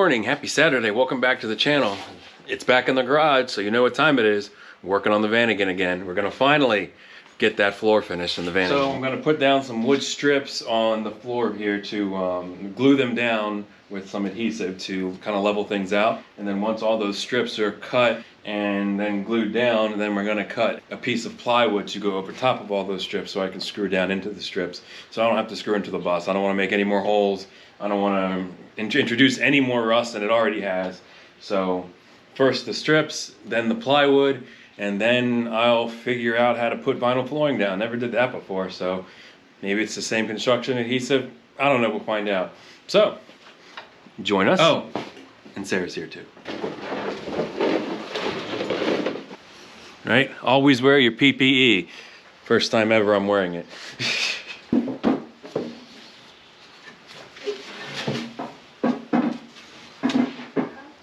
morning, happy Saturday, welcome back to the channel. It's back in the garage, so you know what time it is. Working on the Vanagon again. We're gonna finally get that floor finished in the Vanagon. So I'm gonna put down some wood strips on the floor here to glue them down with some adhesive to kind of level things out. And then once all those strips are cut and then glued down, then we're gonna cut a piece of plywood to go over top of all those strips so I can screw down into the strips. So I don't have to screw into the bus. I don't wanna make any more holes. I don't wanna introduce any more rust than it already has. So first the strips, then the plywood, and then I'll figure out how to put vinyl flooring down. Never did that before, so maybe it's the same construction adhesive. I don't know, we'll find out. So, join us. Oh, and Sarah's here too. Right? Always wear your PPE. First time ever I'm wearing it.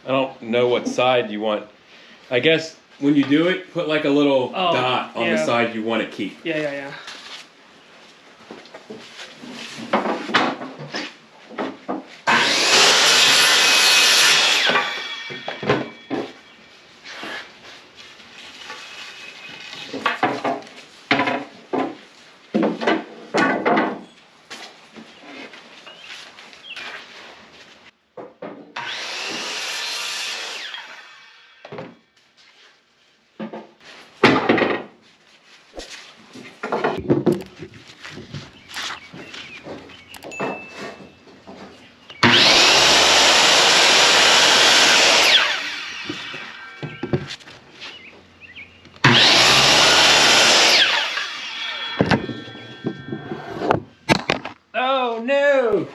I don't know what side you want. I guess when you do it, put like a little dot on the side you want to keep. Yeah. Oh no!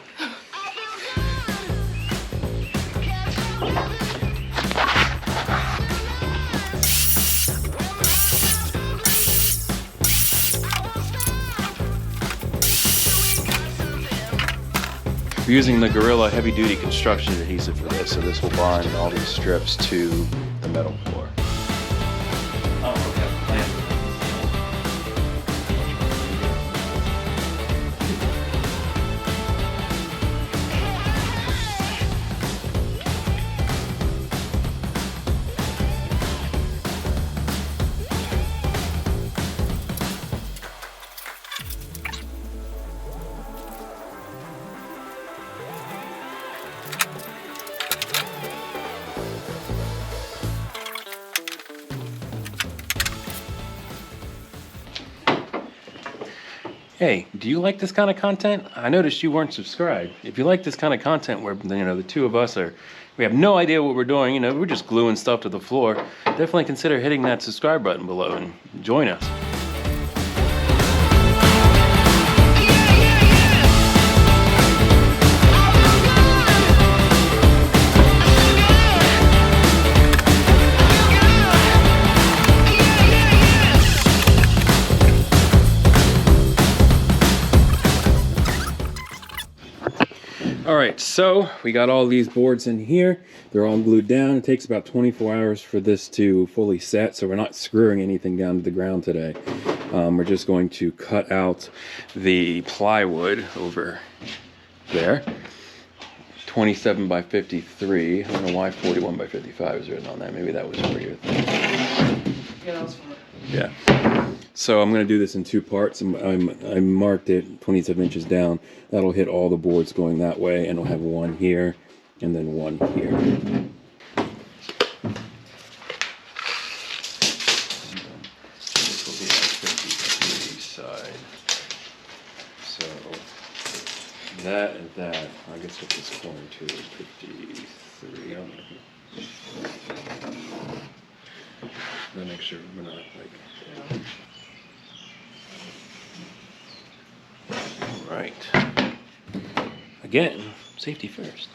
We're using the Gorilla heavy duty construction adhesive for this, so this will bond all these strips to the metal floor. Oh, okay. Hey, do you like this kind of content? I noticed you weren't subscribed. If you like this kind of content where, you know, the two of us we have no idea what we're doing, you know, we're just gluing stuff to the floor, definitely consider hitting that subscribe button below and join us. All right, so we got all these boards in here. They're all glued down. It takes about 24 hours for this to fully set, so we're not screwing anything down to the ground today. We're just going to cut out the plywood over there. 27 by 53. I don't know why 41 by 55 is written on that. Maybe that was for your thing. Yeah, that was fun. Yeah. So I'm going to do this in two parts. I marked it 27 inches down. That'll hit all the boards going that way, and we'll have one here and then one here. This will be on 53 side. So that and that, I guess what this corner to is 53. I'll make sure we're not like... Right. Again, safety first.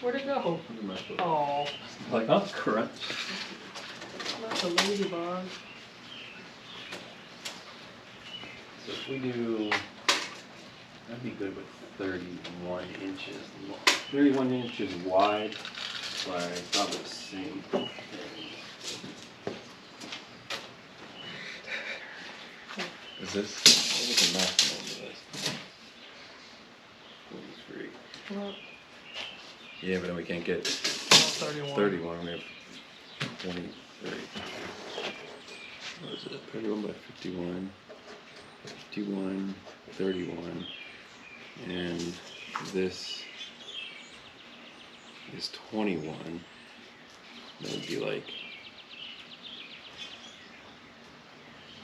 Where'd it go? Oh, Like, oh, crunch. not the ladybug. So if we do, that'd be good with 31 inches. 31 inches wide by about the same. Is this, what was the maximum of this? 43. Well, Yeah, but then we can't get 31. 31, we have 23. What is it? 31 by 51, 51, 31, and this is 21. That would be like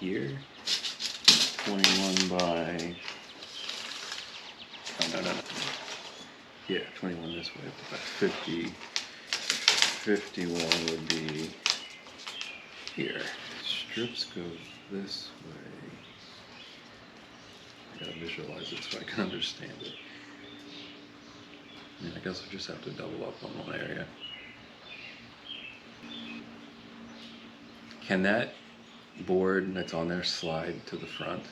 here. 21 by, oh no. Yeah, 21 this way, but 50, 51 would be here. Strips go this way. I gotta visualize it so I can understand it. I mean, I guess I'll just have to double up on one area. Can that board that's on there slide to the front?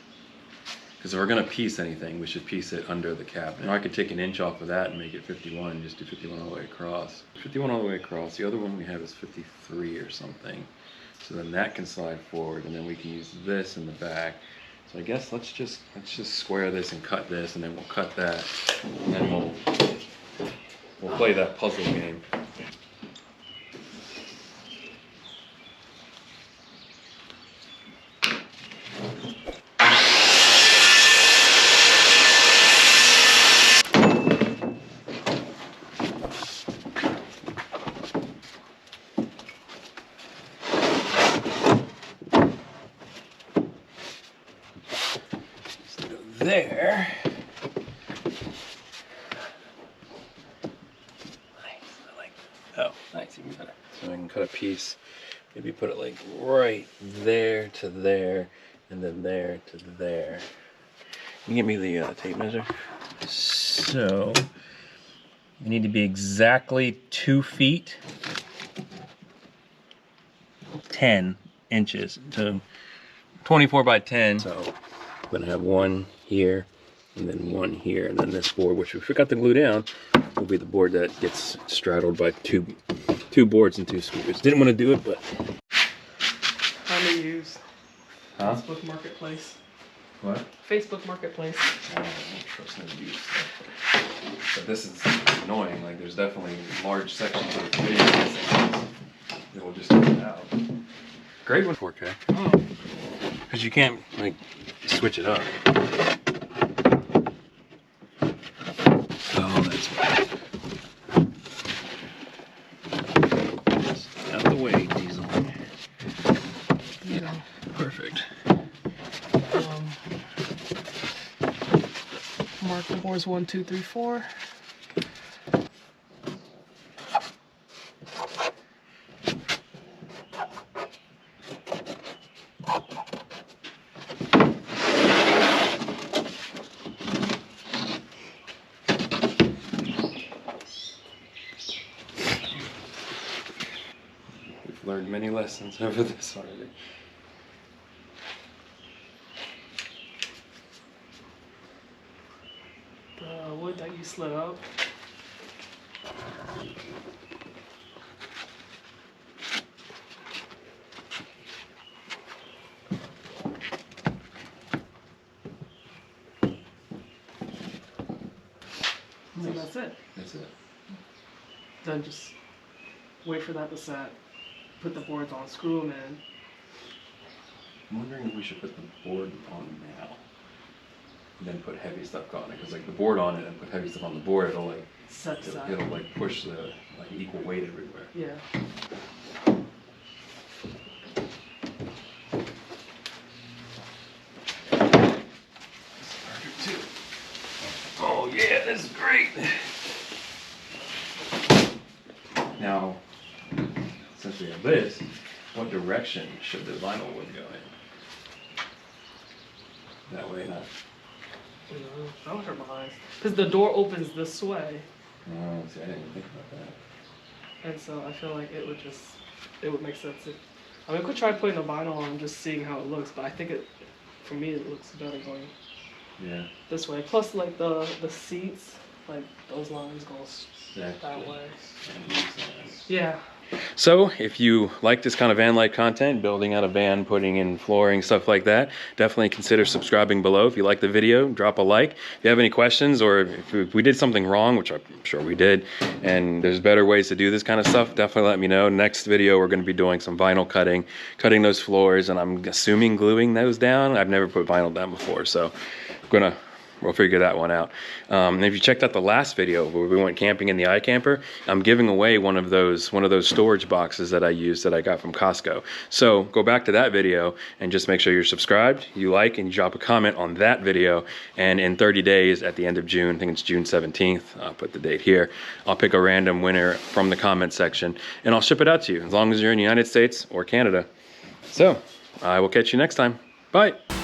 Because if we're gonna piece anything, we should piece it under the cabinet. Or I could take an inch off of that and make it 51 and just do 51 all the way across. 51 all the way across. The other one we have is 53 or something. So then that can slide forward, and then we can use this in the back. So I guess let's just square this and cut this, and then we'll cut that, and then we'll play that puzzle game. There. Nice. I like that. Oh, nice, even better. So I can cut a piece, maybe put it like right there to there, and then there to there. Can you give me the tape measure? So you need to be exactly 2 feet 10 inches to 24 by 10. So I'm gonna have one here and then one here, and then this board, which we forgot to glue down, will be the board that gets straddled by two boards and 2 screws. Didn't want to do it, but How to use huh? Facebook Marketplace. What? Facebook Marketplace. I don't trust no use stuff. But this is annoying. Like, there's definitely large sections of the video that will just take it out. Great one, 4K. Oh. Because you can't like switch it up. Oh, that's right. Out the way, Diesel. Yeah. Perfect. Mark the boards 1, 2, 3, 4. Learned many lessons over this already. The wood that you slid up. So that's it. That's it. Then just wait for that to set. Put the boards on, screw them in. I'm wondering if we should put the board on now, and then put heavy stuff on it. Because like the board on it and put heavy stuff on the board, it'll like it'll like push the like equal weight everywhere. Yeah. Perfect too. Oh yeah, this is great. Now, since we have this, what direction should the vinyl wood go in? That way, not. I don't hurt my eyes. Because the door opens this way. Oh, see, I didn't even think about that. And so I feel like it would make sense if, I mean, I could try putting the vinyl on and just seeing how it looks, but I think for me, it looks better going this way. Plus, like the seats, like those lines go that way. Yeah. So if you like this kind of van life content, building out a van, putting in flooring, stuff like that, definitely consider subscribing below. If you like the video, drop a like. If you have any questions, or if we did something wrong, which I'm sure we did, and there's better ways to do this kind of stuff, definitely let me know. Next video, we're going to be doing some vinyl cutting those floors, and I'm assuming gluing those down. I've never put vinyl down before, so we'll figure that one out. And if you checked out the last video where we went camping in the iCamper, I'm giving away one of those storage boxes that I used that I got from Costco. So go back to that video and just make sure you're subscribed, you like, and you drop a comment on that video. And in 30 days, at the end of June, I think it's June 17th, I'll put the date here, I'll pick a random winner from the comment section and I'll ship it out to you as long as you're in the United States or Canada. So I will catch you next time. Bye.